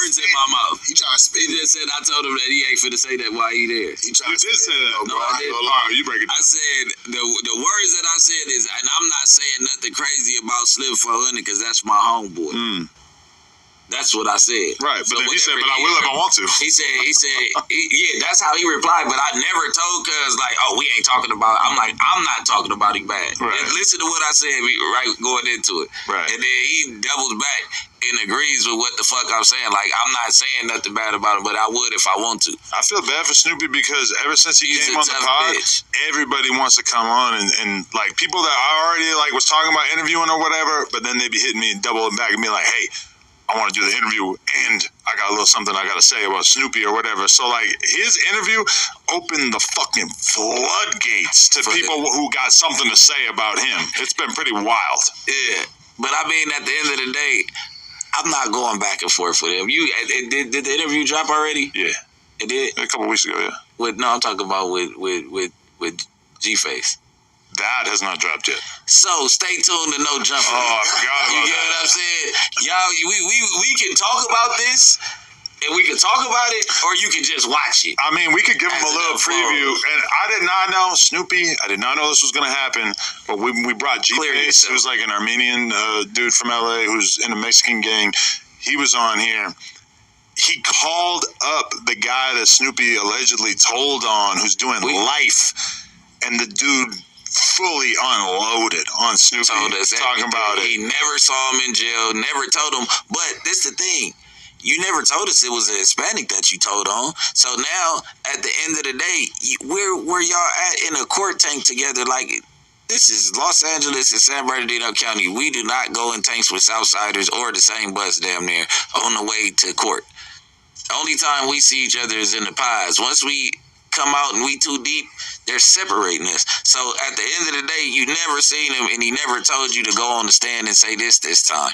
words in my mouth. He tried to spit. He just said I told him that he ain't finna say that while he there. He tried You to did spit. say that. No, I didn't. Lie. You break it I down. said the words that I said is, and I'm not saying nothing crazy about Slim 400 because that's my homeboy. That's what I said. Right, but So then he said, whatever but I will if I want to. He said, yeah, that's how he replied, but I never told cuz like, oh, we ain't talking about, I'm like, I'm not talking about him bad. Right. Listen to what I said right going into it. Right. And then he doubles back and agrees with what the fuck I'm saying. Like, I'm not saying nothing bad about him, but I would if I want to. I feel bad for Snoopy because ever since he He's came a on the tough pod, bitch. everybody wants to come on and like people that I already like was talking about interviewing or whatever, but then they be hitting me and doubling back and be like, hey, I want to do the interview and I got a little something I got to say about Snoopy or whatever. So like his interview opened the fucking floodgates to people who got something to say about him. It's been pretty wild. Yeah. But I mean, at the end of the day, I'm not going back and forth with him. Did the interview drop already? Yeah. It did? A couple weeks ago, yeah. I'm talking about with G-Face. That has not dropped yet. So stay tuned to No Jumping. Oh, I forgot about You get that. what I'm saying? Y'all, we can talk about this, and we can talk about it, or you can just watch it. I mean, we could give him a As it little preview. unfolds. And I did not know, Snoopy, I did not know this was going to happen. But we brought Clear G-Face, yourself. who's like an Armenian dude from LA who's in a Mexican gang. He was on here. He called up the guy that Snoopy allegedly told on, who's doing life. And the dude fully unloaded on Snoopy, Told us talking everything. about it. He never saw him in jail, never told him. But this the thing. You never told us it was a Hispanic that you told on. So now, at the end of the day, where y'all at in a court tank together, like, this is Los Angeles and San Bernardino County. We do not go in tanks with Southsiders or the same bus damn near on the way to court. The only time we see each other is in the pods. Once we come out and we too deep, they're separating us. So at the end of the day, you never seen him and he never told you to go on the stand and say this time.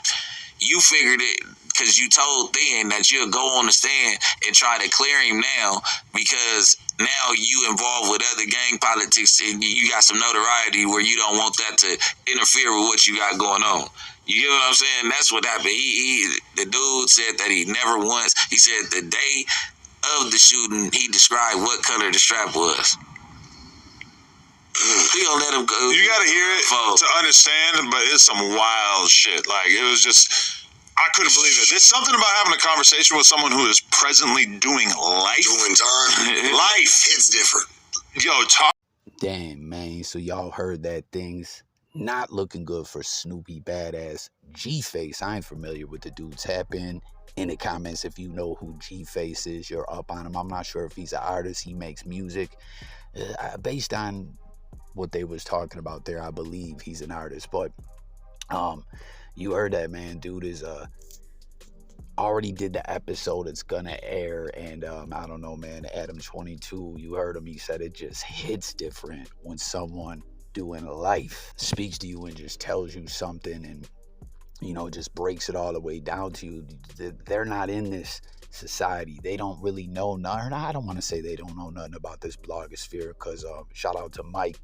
You figured it because you told then that you'll go on the stand and try to clear him now because now you involved with other gang politics and you got some notoriety where you don't want that to interfere with what you got going on. You get what I'm saying? That's what happened. The dude said that he never once, he said the day of the shooting, he described what color the strap was. We gonna let him go. You gotta hear it to understand, but it's some wild shit. Like, it was just, I couldn't believe it. There's something about having a conversation with someone who is presently doing life. Doing time. Life. It's different. Yo, talk. Damn, man. So y'all heard that things not looking good for Snoopybadazz. G-Face, I ain't familiar with the dude. Tap in the comments if you know who G-Face is. You're up on him. I'm not sure if he's an artist. He makes music. Based on what they was talking about there, I believe he's an artist. But you heard that, man. Dude is already did the episode. It's gonna air, and I don't know, man. Adam 22, you heard him. He said it just hits different when someone doing life speaks to you and just tells you something, and you know, just breaks it all the way down to you. They're not in this society. They don't really know nothing. I don't want to say they don't know nothing about this blogosphere, because shout out to Mike,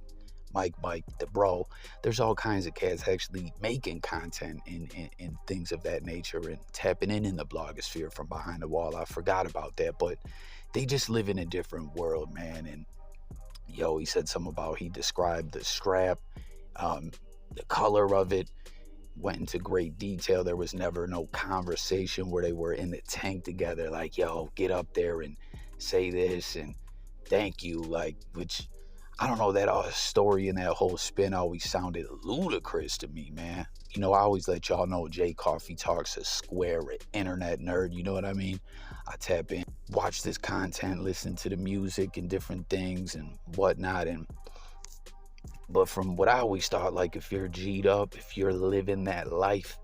the bro. There's all kinds of cats actually making content and things of that nature and tapping in the blogosphere from behind the wall. I forgot about that, but they just live in a different world, man. And yo, he said something about, he described the strap, the color of it, went into great detail. There was never no conversation where they were in the tank together, like, yo, get up there and say this and thank you, like, which, I don't know, that story and that whole spin always sounded ludicrous to me, man. You know, I always let y'all know Jay Coffee Talks a square internet nerd, you know what I mean? I tap in, watch this content, listen to the music and different things and whatnot, but from what I always thought, like, if you're G'd up, if you're living that life,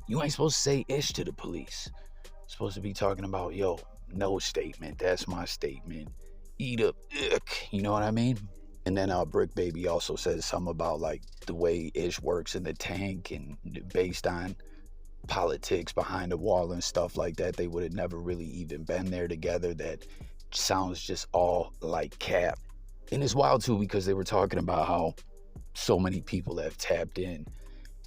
you ain't supposed to say ish to the police. You're supposed to be talking about, yo, no statement, that's my statement. Eat up, you know what I mean? And then Bricc Baby also says something about, like, the way ish works in the tank and based on politics behind the wall and stuff like that. They would have never really even been there together. That sounds just all like cap. And it's wild too, because they were talking about how so many people have tapped in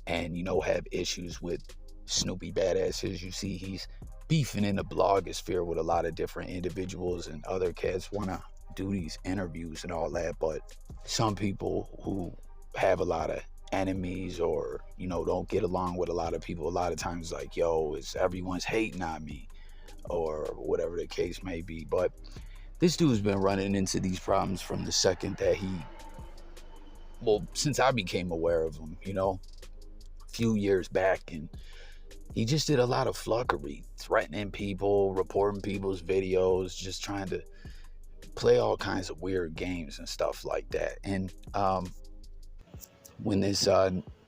and, you know, have issues with Snoopybadazz. As you see, he's beefing in the blogosphere with a lot of different individuals, and other cats want to do these interviews and all that. But some people who have a lot of enemies, or don't get along with a lot of people, a lot of times like, yo, it's everyone's hating on me, or whatever the case may be. But this dude's been running into these problems from the second that since I became aware of him, a few years back. And he just did a lot of fluggery, threatening people, reporting people's videos, just trying to play all kinds of weird games and stuff like that. And when this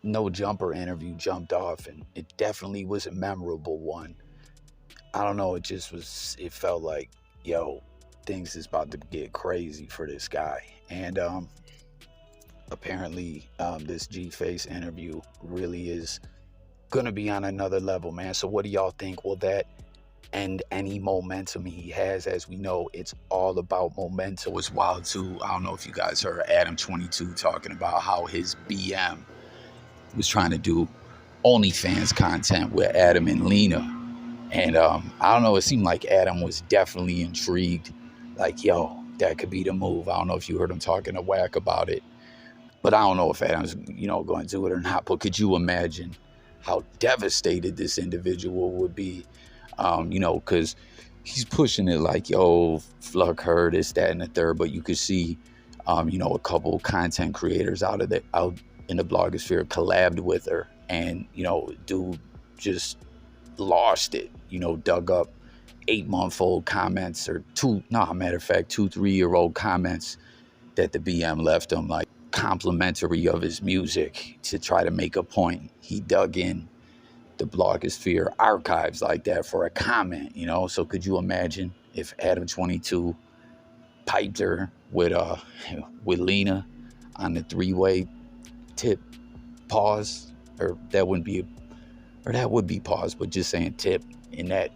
No Jumper interview jumped off, and it definitely was a memorable one, I don't know, it felt like, yo, things is about to get crazy for this guy. And apparently this G-Face interview really is gonna be on another level, man. So what do y'all think? Will that end any momentum he has? As we know, it's all about momentum. It was wild too. I don't know if you guys heard Adam22 talking about how his BM was trying to do OnlyFans content with Adam and Lena. And I don't know, it seemed like Adam was definitely intrigued. Like, yo, that could be the move. I don't know if you heard him talking to Whack about it. But I don't know if Adam's, going to do it or not. But could you imagine how devastated this individual would be? Because he's pushing it like, yo, fuck her, this, that, and the third. But you could see, a couple content creators out in the blogosphere collabed with her. And, dude just lost it, dug up 8-month-old comments, or 2-3-year-old comments that the BM left him, like, complimentary of his music to try to make a point. He dug in the blogosphere archives like that for a comment, So could you imagine if Adam22 piped her with Lena on the 3-way tip pause, or that would be pause, but just saying tip in that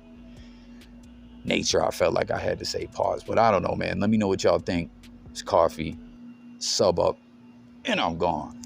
nature, I felt like I had to say pause. But I don't know, man. Let me know what y'all think. It's Coffee. Sub up. And I'm gone.